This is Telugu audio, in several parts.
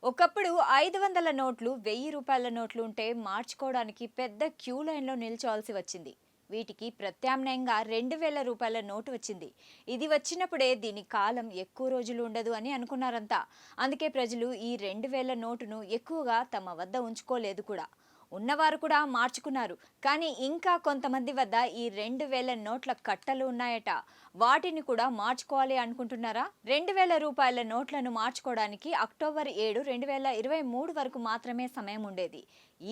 ఒకప్పుడు 500 నోట్లు, 1000 రూపాయల నోట్లు ఉంటే మార్చుకోవడానికి పెద్ద క్యూ లైన్లో నిల్చోవాల్సి వచ్చింది. వీటికి ప్రత్యామ్నాయంగా 2000 రూపాయల నోటు వచ్చింది. ఇది వచ్చినప్పుడే దీని కాలం ఎక్కువ రోజులు ఉండదు అని అనుకున్నారంతా. అందుకే ప్రజలు ఈ 2000 నోటును ఎక్కువగా తమ వద్ద ఉంచుకోలేదు కూడా. ఉన్నవారు కూడా మార్చుకున్నారు. కానీ ఇంకా కొంతమంది వద్ద ఈ 2000 నోట్ల కట్టలు ఉన్నాయట. వాటిని కూడా మార్చుకోవాలి అనుకుంటున్నారా? 2000 రూపాయల నోట్లను మార్చుకోవడానికి అక్టోబర్ 7, 2023 వరకు మాత్రమే సమయం ఉండేది.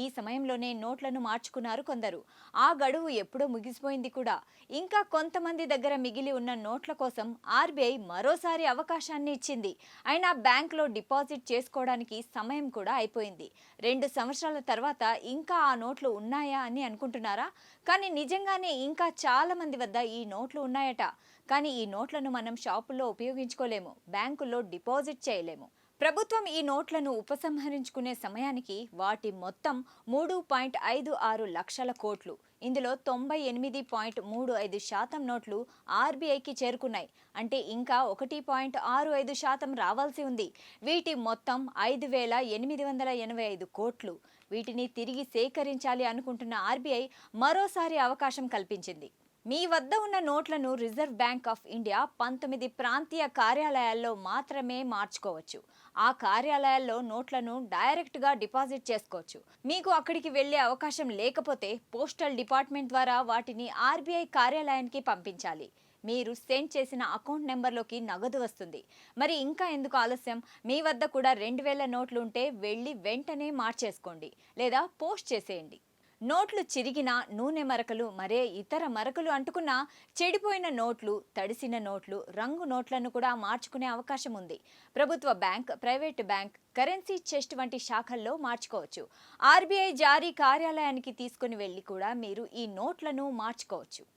ఈ సమయంలోనే నోట్లను మార్చుకున్నారు కొందరు. ఆ గడువు ఎప్పుడో ముగిసిపోయింది కూడా. ఇంకా కొంతమంది దగ్గర మిగిలి ఉన్న నోట్ల కోసం ఆర్బీఐ మరోసారి అవకాశాన్ని ఇచ్చింది. అయినా బ్యాంకులో డిపాజిట్ చేసుకోవడానికి సమయం కూడా అయిపోయింది. 2 సంవత్సరాల తర్వాత ఇంకా ఆ నోట్లు ఉన్నాయా అని అనుకుంటున్నారా? కానీ నిజంగానే ఇంకా చాలా మంది వద్ద ఈ నోట్లు ఉన్నాయట. కానీ ఈ నోట్లను మనం షాపుల్లో ఉపయోగించుకోలేము, బ్యాంకుల్లో డిపాజిట్ చేయలేము. ప్రభుత్వం ఈ నోట్లను ఉపసంహరించుకునే సమయానికి వాటి మొత్తం 3.56 లక్షల కోట్లు. ఇందులో 98.35% నోట్లు ఆర్బీఐకి చేరుకున్నాయి. అంటే ఇంకా 1.65% రావాల్సి ఉంది. వీటి మొత్తం 5,885 కోట్లు. వీటిని తిరిగి సేకరించాలి అనుకుంటున్న ఆర్బీఐ మరోసారి అవకాశం కల్పించింది. మీ వద్ద ఉన్న నోట్లను రిజర్వ్ బ్యాంక్ ఆఫ్ ఇండియా 19 ప్రాంతీయ కార్యాలయాల్లో మాత్రమే మార్చుకోవచ్చు. ఆ కార్యాలయాల్లో నోట్లను డైరెక్ట్గా డిపాజిట్ చేసుకోవచ్చు. మీకు అక్కడికి వెళ్లే అవకాశం లేకపోతే పోస్టల్ డిపార్ట్మెంట్ ద్వారా వాటిని ఆర్బీఐ కార్యాలయానికి పంపించాలి. మీరు సెండ్ చేసిన అకౌంట్ నెంబర్లోకి నగదు వస్తుంది. మరి ఇంకా ఎందుకు ఆలస్యం? మీ వద్ద కూడా 2000 నోట్లు ఉంటే వెళ్ళి వెంటనే మార్చేసుకోండి లేదా పోస్ట్ చేసేయండి. నోట్లు చిరిగిన, నూనె మరకలు, మరే ఇతర మరకలు అంటుకున్న చెడిపోయిన నోట్లు, తడిసిన నోట్లు, రంగు నోట్లను కూడా మార్చుకునే అవకాశం ఉంది. ప్రభుత్వ bank, private bank, currency chest వంటి శాఖల్లో మార్చుకోవచ్చు. ఆర్బీఐ జారీ కార్యాలయానికి తీసుకుని వెళ్ళి కూడా మీరు ఈ నోట్లను మార్చుకోవచ్చు.